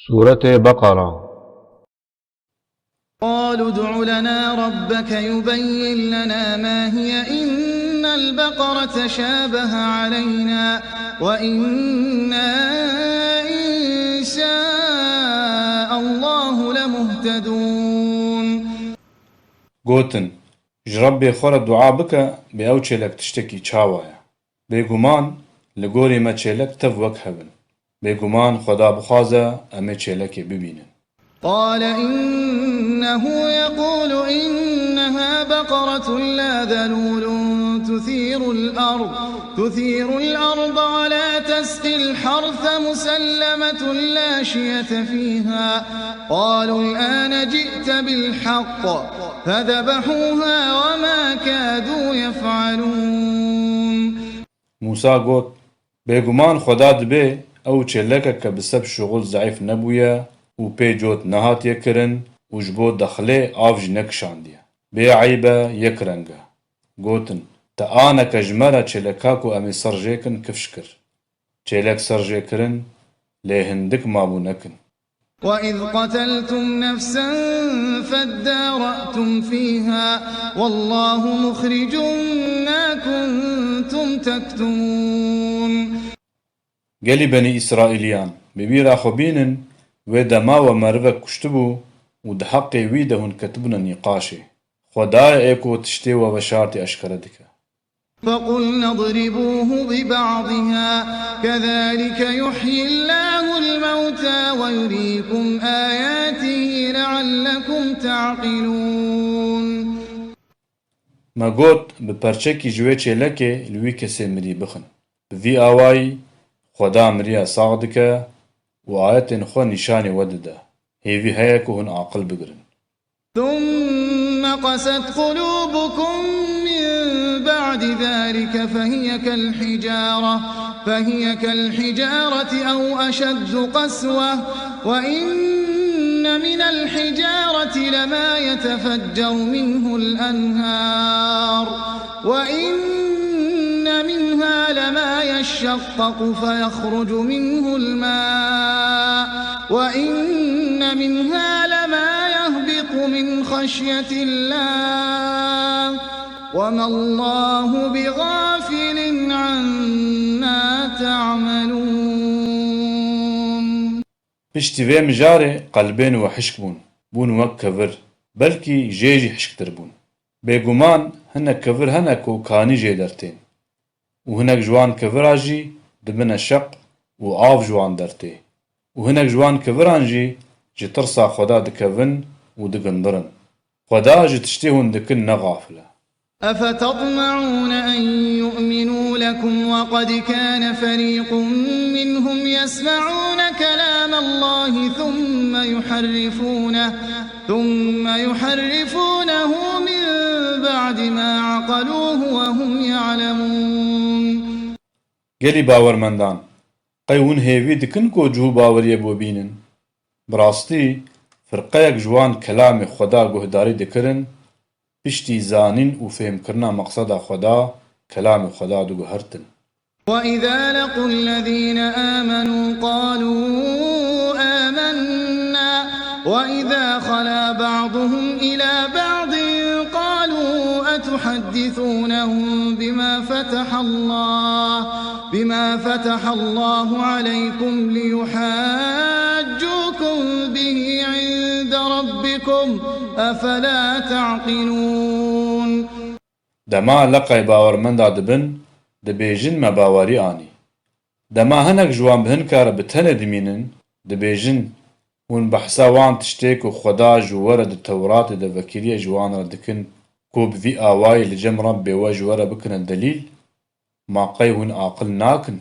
سورة بقرة. قالوا ادع لنا ربك يبين لنا ما هي إن البقرة شابه علينا وإنا إن شاء الله لمهتدون. گوتن جرب خور دعا بکە بێ ئەو چێلەک تشتێکی چاوایە بێگومان لە گۆری مە چێلەک تەڤ وەک هەبن بێگومان خۆدا بخوازە ئەمێ چێلەکێ ببینن. قال إنه يقول إنها بقرة لا ذلول تثير الأرض ولا تسقي الحرث مسلمة لا شية فيها. قالوا الآن جئت بالحق فذبحوها وما كادوا يفعلون. موسا گوت بێگومان خۆدا دبێ ئەو چێلەکە کە بسەب شغل زعیف نەبوویە و پێی جۆت نەهاتیەکردن و ji bo dexilê av jî nekişandiye bê eybe yek reng e. Gotin te aneke ji me re çêleka ku em ê ser jêkin kifş kir. Çêlek ser jêkirin lê hindik mabû nekin. وَإِذْ قَتَلْتُمْ نَفْسًا فَادَّارَأْتُمْ فِيهَا وَاللَّهُ مُخْرِجٌ مَا كُنْتُمْ تَكْتُمُونَ. Gelî Benî İsraîliyan bibîra xwe bînin wê dema we merivek kuştibû û di heqê wî de hûn ketibûne nîqaşê. Xwedayê ê ku tiştê we veşartî eşkere dike. فَقُلْنَا اضْرِبُوهُ بِبَعْضِهَا كَذَلِكَ يُحْيِي اللَّهُ الْمَوْتَى وَيُرِيكُمْ آيَاتِهِ لَعَلَّكُمْ تَعْقِلُونَ. Me got bi perçekî ji wê çêlekê li wî kesê mirî bixin. Bi vî awayî Xweda miriya sağ dike û ayetên xwe nîşanê we dide. Hêvî heye ku hûn aqil bigirin. ثُمَّ قَسَتْ قُلُوبُكُم مِّن بَعْدِ ذَلِكَ فهي كالحجارة أو أشد قسوة وإن من الحجارة لما يتفجر منه الأنهار وإن منها لما يشقق فيخرج منه الماء وإن منها لما يهبط من خشية الله وما الله بغافل عما تعملون. Piştî vê mijarê qelbên we hişk bûn wek kevir belkî jê jî hişktir bûn. Bêguman hinek kevir hene ku kanî jê dertên û hinek ji wan keviran jî dibine şeq û av ji wan dertê û hinek ji wan keviran jî ji tirsa Xweda dikevin û digindirin. Xweda ji tiştê hûn dikin neğafil e. أفتطمعون أن يؤمنوا لكم وقد كان فريق منهم يسمعون كلام الله ثم يحرفونه من بعد ما عقلوه وهم يعلمون. Gelî bawermendan qey hûn hêvî dikin ku cihû baweriyê bû bînin. Bi rastî firqeyek ji wan kelamê Xweda guhdarî dikirin piştî zanîn û fêmkirina meqseda Xweda kelamê Xweda diguhertin. وَإِذَا لَقُوا الَّذِينَ آمَنُوا قَالُوا آمَنَّا وَإِذَا خَلَا بَعْضُهُمْ إِلَى بَعْضٍ قَالُوا أَتُحَدِّثُونَهُم بما فتح الله عليكم ليحاجوكم به عند ربكم أفلا تعقلون. Dema leqey bawermenda dibin dibêjin me bawerî anî. Dema hinek ji wan bi hin kare bi tenê dimînin dibêjin hûn behsa wan tiştê ku Xweda ji were di Tewratê de vekîliya ji wan re dikin ku bi vî awayî li cem Rebbê we ji were bikine delîl ma qey hûn aqil nakin.